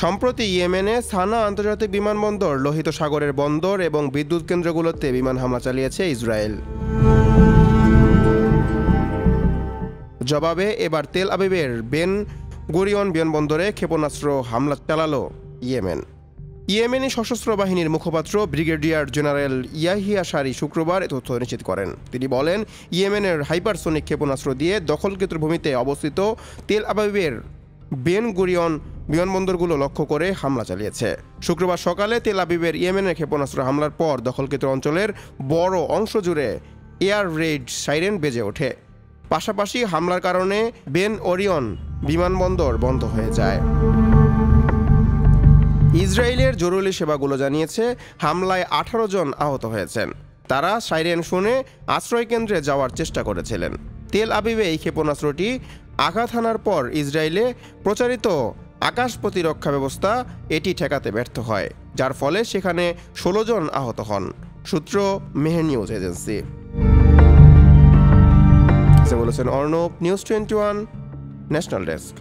সম্প্রতি ইয়েমেনে সানা আন্তর্জাতিক বিমানবন্দর, লোহিত সাগরের বন্দর এবং বিদ্যুৎ কেন্দ্রগুলোতে বিমান হামলা চালিয়েছে ইসরায়েল। জবাবে এবার তেল আবিবের বেন গুরিয়ন বিমানবন্দরে ক্ষেপণাস্ত্র হামলা চালালো ইয়েমেন। ইয়েমেনি সশস্ত্র বাহিনীর মুখপাত্র ব্রিগেডিয়ার জেনারেল ইয়াহিয়া সারি শুক্রবার এ তথ্য নিশ্চিত করেন। তিনি বলেন, ইয়েমেনের হাইপারসোনিক ক্ষেপণাস্ত্র দিয়ে দখলকৃত ভূমিতে অবস্থিত তেল আবিবের বেন গুরিয়ন বিমানবন্দরগুলো লক্ষ্য করে হামলা চালিয়েছে। শুক্রবার সকালে তেল আবিবের ইয়েমেনের ক্ষেপণাস্ত্র হামলার পর দখলকৃত অঞ্চলের বড় অংশ জুড়ে এয়ার রেড সাইরেন বেজে ওঠে। পাশাপাশি হামলার কারণে বেন ওরিয়ন বিমানবন্দর বন্ধ হয়ে যায়। ইসরায়েলের জরুরি সেবাগুলো জানিয়েছে, হামলায় 18 জন আহত হয়েছেন। তারা সাইরেন শুনে আশ্রয়কেন্দ্রে যাওয়ার চেষ্টা করেছিলেন। তেল আবিবে এই ক্ষেপণাস্ত্রটি আঘাত হানার পর ইসরায়েলে প্রচারিত আকাশ প্রতিরক্ষা ব্যবস্থা এটি ঠেকাতে ব্যর্থ হয়, যার ফলে সেখানে 16 জন আহত হন। সূত্র মেহের নিউজ এজেন্সি। বলেছেন অর্ণব, নিউজ 21 ন্যাশনাল ডেস্ক।